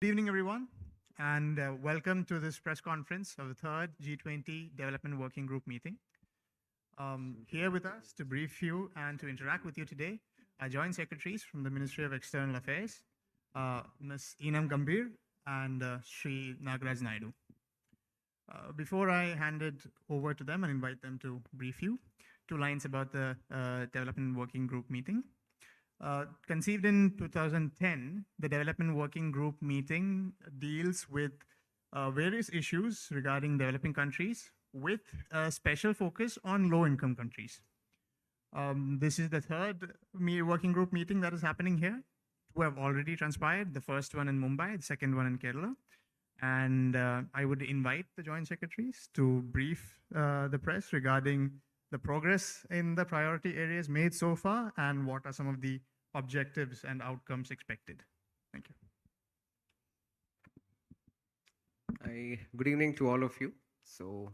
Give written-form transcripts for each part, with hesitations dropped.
Good evening, everyone, and welcome to this press conference of the third G20 Development Working Group meeting. Here with us to brief you and to interact with you today are Joint Secretaries from the Ministry of External Affairs, Ms. Enam Gambhir and Sri Nagaraj Naidu. Before I hand it over to them and invite them to brief you, 2 lines about the Development Working Group meeting. Conceived in 2010, the Development Working Group meeting deals with various issues regarding developing countries with a special focus on low-income countries. This is the third working group meeting that is happening here. 2 have already transpired, the first one in Mumbai, the second one in Kerala. And I would invite the Joint Secretaries to brief the press regarding the progress in the priority areas made so far and what are some of the objectives and outcomes expected. Thank you. Good evening to all of you. So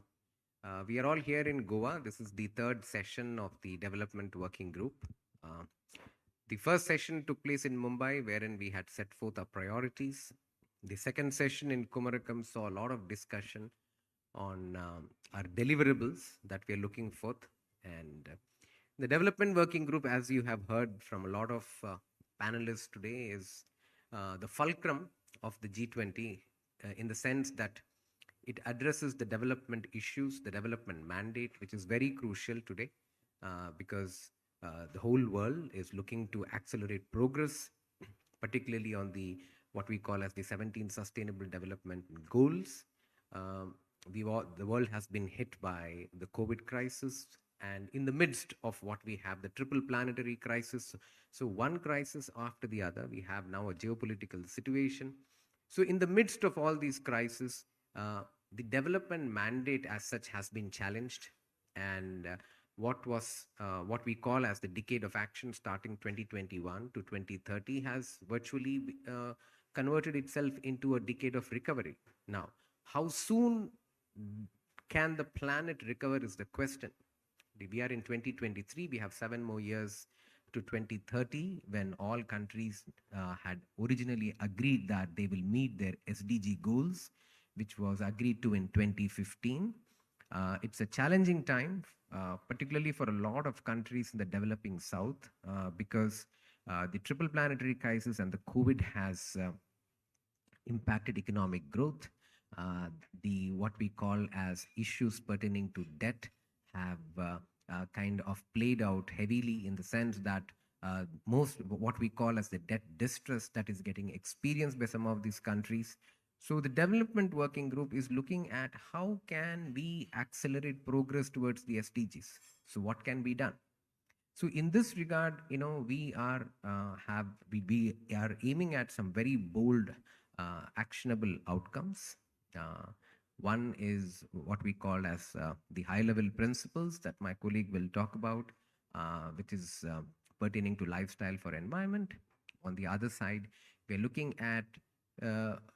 we are all here in Goa. This is the third session of the Development Working Group. The first session took place in Mumbai, wherein we had set forth our priorities. The second session in Kumarakom saw a lot of discussion on our deliverables that we are looking forth. And the Development Working Group, as you have heard from a lot of panelists today, is the fulcrum of the G20 in the sense that it addresses the development issues, the development mandate, which is very crucial today because the whole world is looking to accelerate progress, particularly on the what we call as the 17 Sustainable Development Goals. The world has been hit by the COVID crisis, and in the midst of what we have, the triple planetary crisis. So one crisis after the other, we have now a geopolitical situation. So in the midst of all these crises, the development mandate as such has been challenged. And what we call as the decade of action starting 2021 to 2030 has virtually converted itself into a decade of recovery. Now, how soon can the planet recover is the question. We are in 2023, we have 7 more years to 2030 when all countries had originally agreed that they will meet their SDG goals, which was agreed to in 2015. It's a challenging time, particularly for a lot of countries in the developing South because the triple planetary crisis and the COVID has impacted economic growth. What we call as issues pertaining to debt have kind of played out heavily in the sense that most what we call as the debt distress that is getting experienced by some of these countries. So the Development Working Group is looking at how can we accelerate progress towards the SDGs. So what can be done? So in this regard, we are aiming at some very bold, actionable outcomes. One is what we call as the high-level principles that my colleague will talk about, which is pertaining to lifestyle for environment. On the other side, we're looking at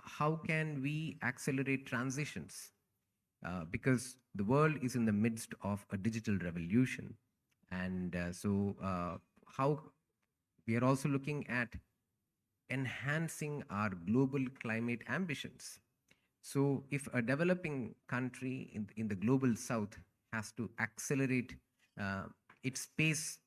how can we accelerate transitions because the world is in the midst of a digital revolution. And how we are also looking at enhancing our global climate ambitions. So if a developing country in the global South has to accelerate its pace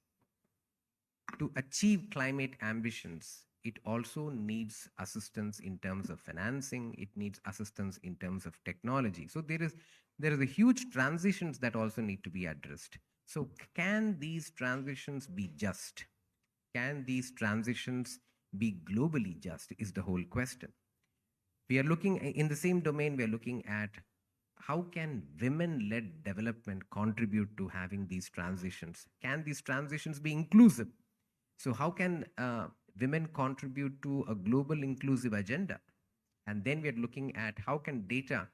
to achieve climate ambitions, it also needs assistance in terms of financing, it needs assistance in terms of technology. So there is a huge transitions that also need to be addressed. So can these transitions be just? Can these transitions be globally just is the whole question. We are looking in the same domain, we are looking at how can women-led development contribute to having these transitions? Can these transitions be inclusive? So how can women contribute to a global inclusive agenda? And then we are looking at how can data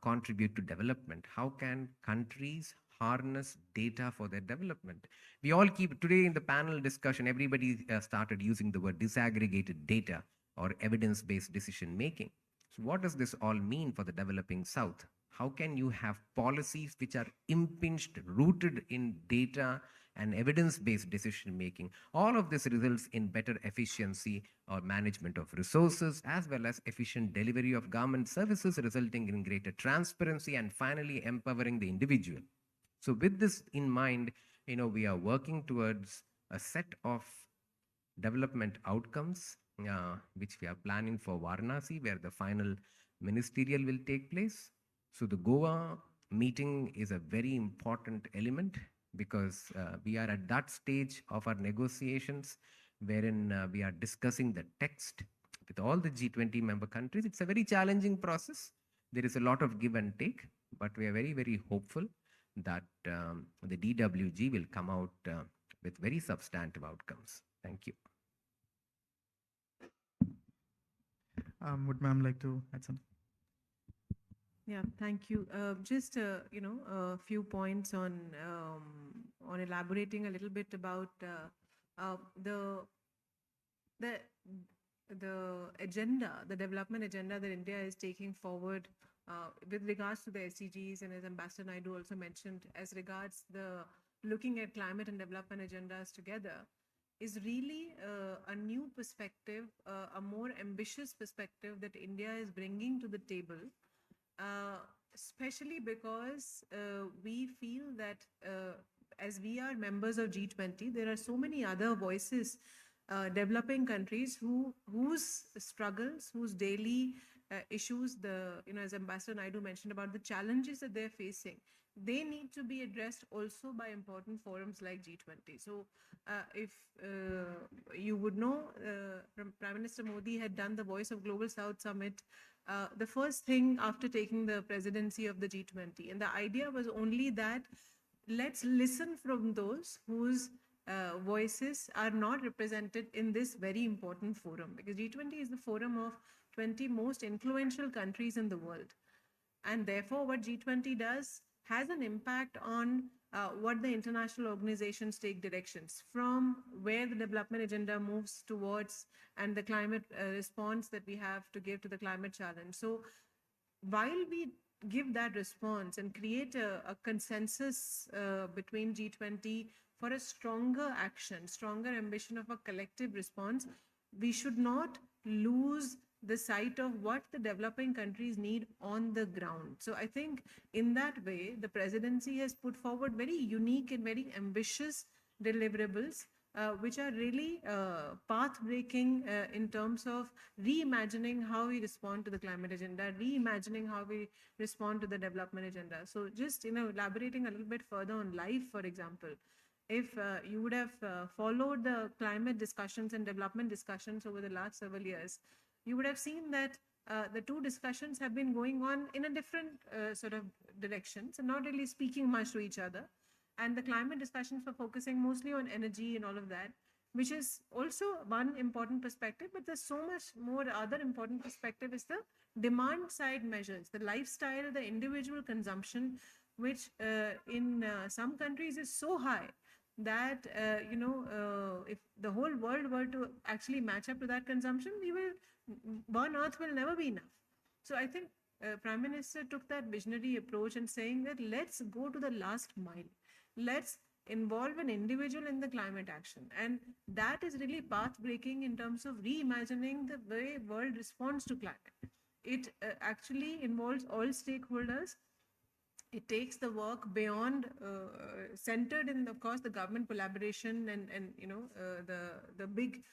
contribute to development? How can countries harness data for their development? We all keep, today in the panel discussion, everybody started using the word disaggregated data or evidence-based decision making. So what does this all mean for the developing South? How can you have policies which are impinged, rooted in data, and evidence-based decision making. All of this results in better efficiency or management of resources, as well as efficient delivery of government services, resulting in greater transparency and finally empowering the individual. So with this in mind, we are working towards a set of development outcomes, which we are planning for Varanasi, where the final ministerial will take place. So the Goa meeting is a very important element because we are at that stage of our negotiations wherein we are discussing the text with all the G20 member countries. It's a very challenging process. There is a lot of give and take, but we are very, very hopeful that the DWG will come out with very substantive outcomes. Thank you. Would ma'am like to add something? Yeah, thank you. Just a few points on elaborating a little bit about the agenda, the development agenda that India is taking forward with regards to the SDGs, and as Ambassador Naidu also mentioned, as regards the looking at climate and development agendas together, is really a new perspective, a more ambitious perspective that India is bringing to the table. Especially because we feel that as we are members of G20, there are so many other voices, developing countries whose struggles, whose daily issues, as Ambassador Naidu mentioned about the challenges that they're facing, they need to be addressed also by important forums like G20. So if you would know, Prime Minister Modi had done the Voice of Global South Summit, the first thing after taking the presidency of the G20. And the idea was only that let's listen from those whose voices are not represented in this very important forum, because G20 is the forum of 20 most influential countries in the world. And therefore, what G20 does has an impact on what the international organizations take directions from, where the development agenda moves towards, and the climate response that we have to give to the climate challenge. So while we give that response and create a consensus between G20 for a stronger action, stronger ambition of a collective response, we should not lose the sight of what the developing countries need on the ground. So I think in that way, the presidency has put forward very unique and very ambitious deliverables, which are really path-breaking in terms of reimagining how we respond to the climate agenda, reimagining how we respond to the development agenda. So just elaborating a little bit further on LIFE, for example, if you would have followed the climate discussions and development discussions over the last several years, you would have seen that the two discussions have been going on in a different sort of directions and not really speaking much to each other. And the climate discussions were focusing mostly on energy and all of that, which is also one important perspective, but there's so much more other important perspective is the demand side measures, the lifestyle, the individual consumption, which in some countries is so high that, if the whole world were to actually match up to that consumption, one earth will never be enough. So I think Prime Minister took that visionary approach and saying that let's go to the last mile. Let's involve an individual in the climate action. And that is really path-breaking in terms of reimagining the way world responds to climate. It actually involves all stakeholders. It takes the work beyond, centered in, of course, the government collaboration and the big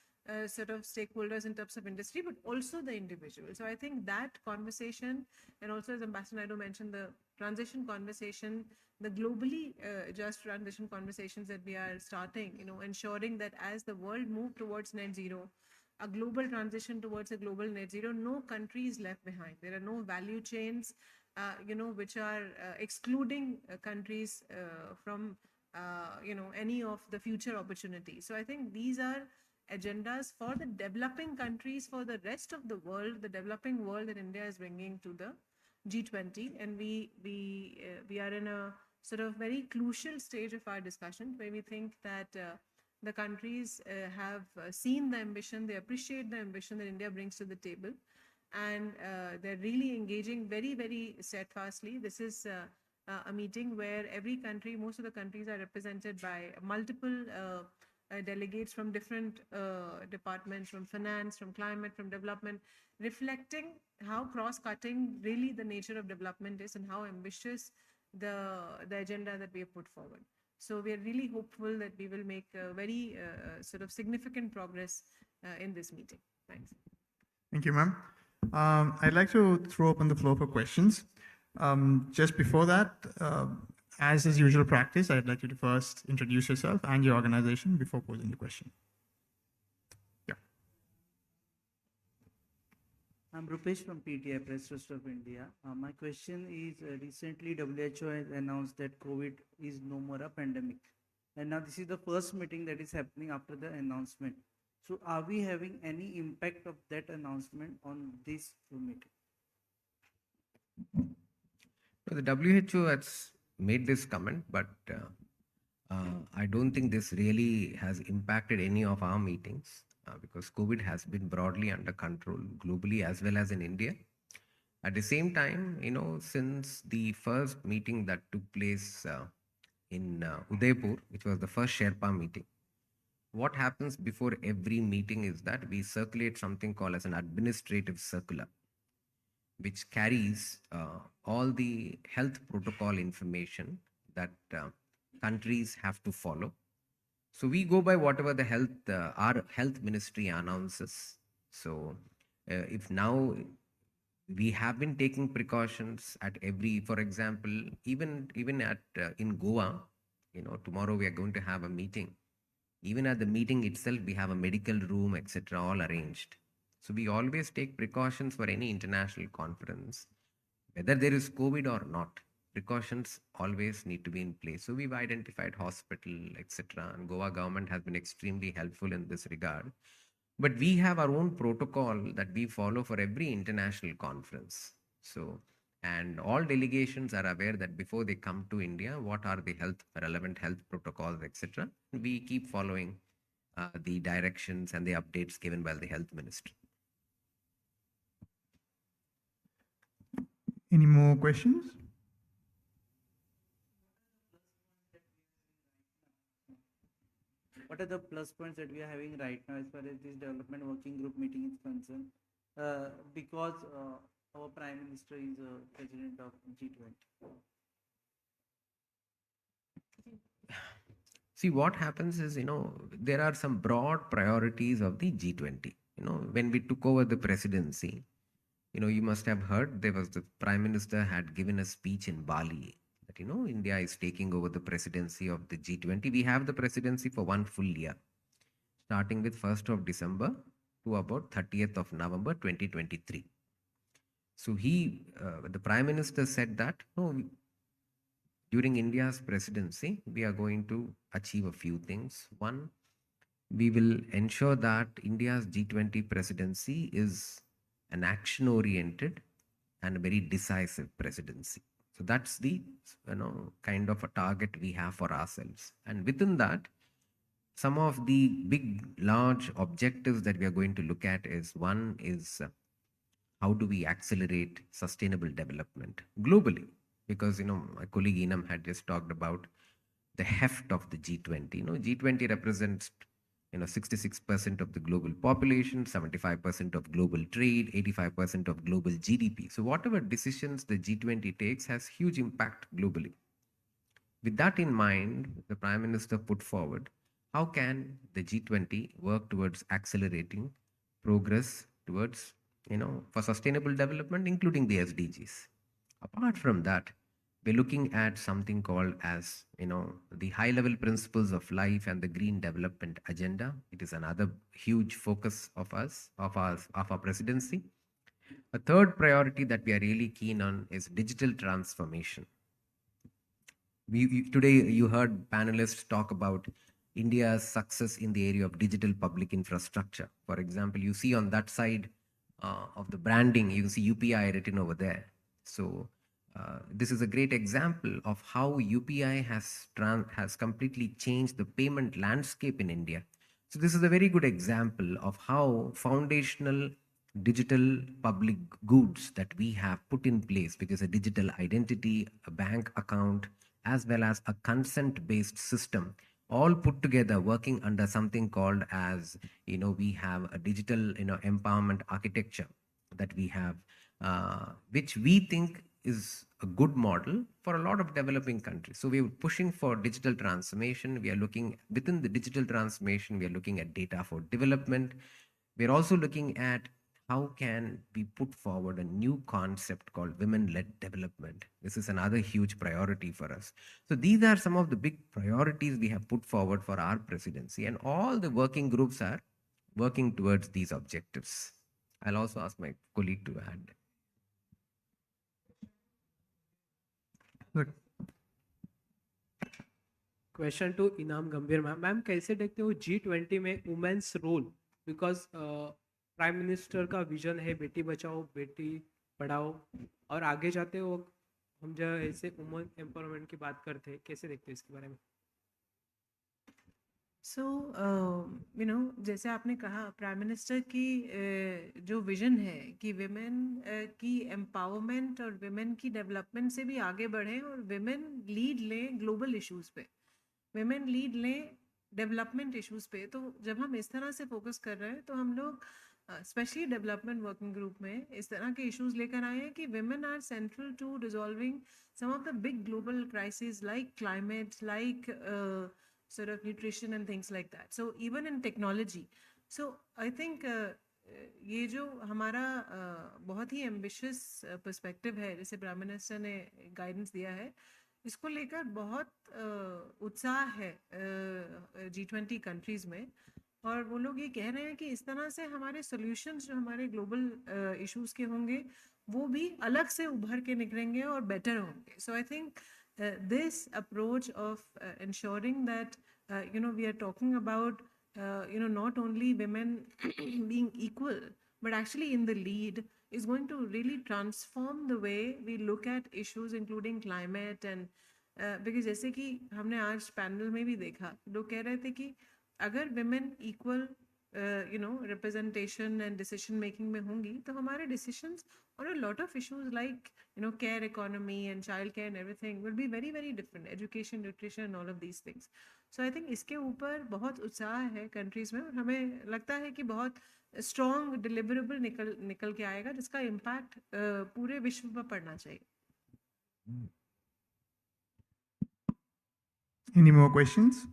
sort of stakeholders in terms of industry, but also the individual. So I think that conversation, and also as Ambassador Naidu mentioned, the transition conversation, the globally just transition conversations that we are starting, ensuring that as the world moves towards net zero, a global transition towards a global net zero, no country is left behind. There are no value chains, which are excluding countries from, any of the future opportunities. So I think these are agendas for the developing countries, for the rest of the world, the developing world that India is bringing to the G20. And we are in a sort of very crucial stage of our discussion where we think that the countries have seen the ambition, they appreciate the ambition that India brings to the table, and they're really engaging very, very steadfastly. This is a meeting where every country, most of the countries are represented by multiple delegates from different departments, from finance, from climate, from development, reflecting how cross-cutting really the nature of development is and how ambitious the agenda that we have put forward. So we are really hopeful that we will make very sort of significant progress in this meeting. Thanks. Thank you, ma'am. I'd like to throw open the floor for questions. Just before that, as is usual practice, I'd like you to first introduce yourself and your organization before posing the question. Yeah. I'm Rupesh from PTI, Press Trust of India. My question is, recently WHO has announced that COVID is no more a pandemic. And now this is the first meeting that is happening after the announcement. So are we having any impact of that announcement on this meeting? So the WHO has made this comment, but I don't think this really has impacted any of our meetings because COVID has been broadly under control globally as well as in India. At the same time, since the first meeting that took place in Udaipur, which was the first Sherpa meeting, what happens before every meeting is that we circulate something called as an administrative circular, which carries all the health protocol information that countries have to follow. So we go by whatever the our health ministry announces. So if now we have been taking precautions at every, for example, even at in Goa, tomorrow we are going to have a meeting. Even at the meeting itself, we have a medical room, etc., all arranged. So we always take precautions for any international conference, whether there is COVID or not. Precautions always need to be in place. So we've identified hospital, etc., and Goa government has been extremely helpful in this regard. But we have our own protocol that we follow for every international conference. So, and all delegations are aware that before they come to India, what are the relevant health protocols, etc. We keep following the directions and the updates given by the health ministry. Any more questions? What are the plus points that we are having right now as far as this development working group meeting is concerned? Because our Prime Minister is president of G20. See, what happens is, there are some broad priorities of the G20. When we took over the presidency, you must have heard there was the Prime Minister had given a speech in Bali that, India is taking over the presidency of the G20. We have the presidency for one full year, starting with 1st of December to about 30th of November 2023. So the Prime Minister said that, during India's presidency, we are going to achieve a few things. One, we will ensure that India's G20 presidency is an action-oriented and a very decisive presidency. So that's the kind of a target we have for ourselves. And within that, some of the big, large objectives that we are going to look at is one is how do we accelerate sustainable development globally? Because my colleague Enam had just talked about the heft of the G20. G20 represents 66% of the global population, 75% of global trade, 85% of global GDP. So whatever decisions the G20 takes has huge impact globally. With that in mind, the Prime Minister put forward, how can the G20 work towards accelerating progress towards, for sustainable development, including the SDGs. Apart from that, we're looking at something called as, the high-level principles of life and the green development agenda. It is another huge focus of our presidency. A third priority that we are really keen on is digital transformation. Today, you heard panelists talk about India's success in the area of digital public infrastructure. For example, you see on that side of the branding, you can see UPI written over there. So this is a great example of how UPI has completely changed the payment landscape in India. So this is a very good example of how foundational digital public goods that we have put in place, which is a digital identity, a bank account, as well as a consent based system, all put together working under something called as, we have a digital, empowerment architecture that we have, which we think is a good model for a lot of developing countries. So we're pushing for digital transformation. We are looking within the digital transformation, we are looking at data for development. We're also looking at how can we put forward a new concept called women-led development. This is another huge priority for us. So these are some of the big priorities we have put forward for our presidency, and all the working groups are working towards these objectives. I'll also ask my colleague to add. Look, question to Eenam Gambhir ma'am ma'am कैसे देखते हो G20 में women's role because prime minister का vision है बेटी बचाओ बेटी पढ़ाओ और आगे जाते हो हम जब ऐसे वुमेन एम्पावरमेंट की बात करते हैं कैसे देखते हो इसके बारे में सो जैसे आपने कहा प्राइम मिनिस्टर की जो विजन है कि विमेन की एम्पावरमेंट और विमेन की डेवलपमेंट से भी आगे बढ़े और विमेन लीड लें ग्लोबल इश्यूज पे, विमेन लीड लें डेवलपमेंट इश्यूज पे। तो जब हम इस तरह से फोकस कर रहे हैं तो हम लोग स्पेशली डेवलपमेंट वर्किंग ग्रुप में इस तरह के इश्यूज लेकर आए हैं कि women are central to resolving some of the big global crisis like climate, like sort of nutrition and things like that. So even in technology. So I think ये जो हमारा बहुत ही ambitious perspective है जैसे प्राइम मिनिस्टर ने guidance दिया है, इसको लेकर बहुत उत्साह है G20 कंट्रीज में, और वो लोग ये कह रहे हैं कि इस तरह से हमारे सॉल्यूशंस जो हमारे ग्लोबल इश्यूज के होंगे वो भी अलग से उभर के निकलेंगे और बेटर होंगे. So I think this approach of ensuring that we are talking about not only women being equal but actually in the lead is going to really transform the way we look at issues including climate and because जैसे कि हमने आज panel में भी देखा, लोग कह रहे थे कि अगर women equal representation and decision making में होंगी तो हमारे decisions on a lot of issues like care economy and child care and everything will be very very different, education, nutrition and all of these things. So I think इसके ऊपर बहुत उत्साह है countries में, और हमें लगता है कि बहुत strong deliverable निकल के आएगा जिसका impact पूरे विश्व पर पड़ना चाहिए. any more questions?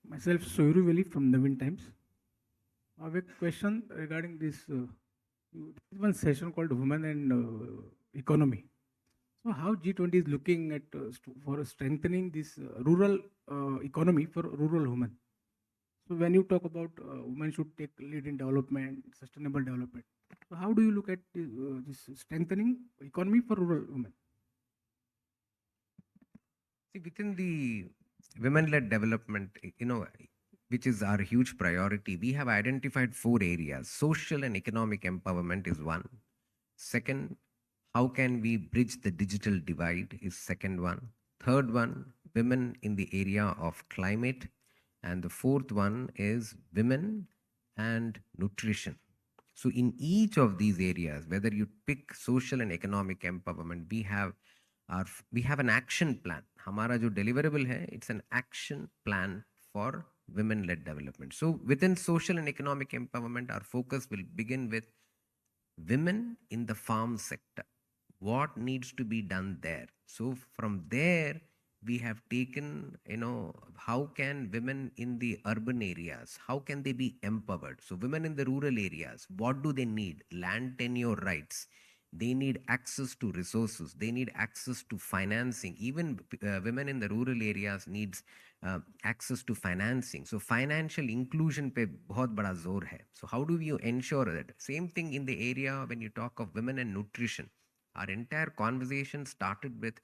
Myself, Soiru Veli from Navin Times. I have a question regarding this one session called Women and Economy. So, how G20 is looking at for strengthening this rural economy for rural women? So, when you talk about women should take lead in development, sustainable development. So, how do you look at this strengthening economy for rural women? See, within the women-led development, which is our huge priority, we have identified 4 areas. Social and economic empowerment is one. Second, how can we bridge the digital divide is second one. Third one, women in the area of climate. And the fourth one is women and nutrition. So in each of these areas, whether you pick social and economic empowerment, we have an action plan. Hamara jo deliverable hai, it's an action plan for women-led development. So within social and economic empowerment, our focus will begin with women in the farm sector. What needs to be done there? So from there, we have taken, how can women in the urban areas, how can they be empowered? So women in the rural areas, what do they need? Land tenure rights. They need access to resources. They need access to financing. Even women in the rural areas needs access to financing. So financial inclusion pe bahut bada zor hai. So how do you ensure that? Same thing in the area when you talk of women and nutrition. Our entire conversation started with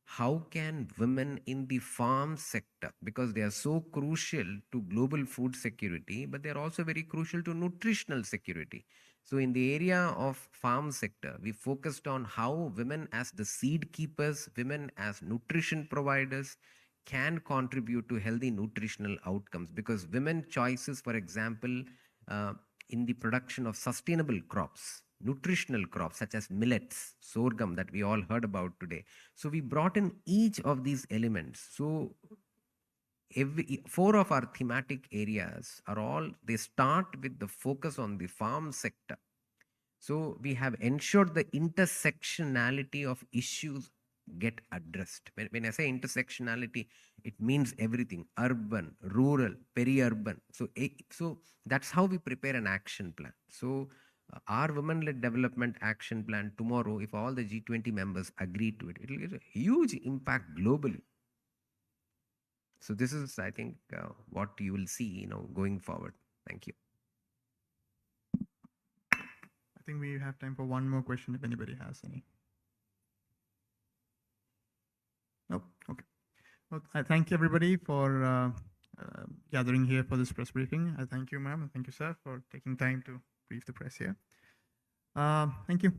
how can women in the farm sector, because they are so crucial to global food security, but they are also very crucial to nutritional security. So in the area of farm sector, we focused on how women as the seed keepers, women as nutrition providers can contribute to healthy nutritional outcomes, because women choices, for example, uh, in the production of sustainable crops, nutritional crops such as millets, sorghum that we all heard about today. So we brought in each of these elements. So four of our thematic areas are all, they start with the focus on the farm sector. So we have ensured the intersectionality of issues get addressed. When I say intersectionality, it means everything: urban, rural, peri-urban. So that's how we prepare an action plan. So our women-led development action plan tomorrow, if all the G20 members agree to it, it will get a huge impact globally. So this is, I think, what you will see, going forward. Thank you. I think we have time for one more question if anybody has any. Nope. Okay. Well, I thank everybody for gathering here for this press briefing. I thank you, ma'am, and thank you, sir, for taking time to brief the press here. Thank you.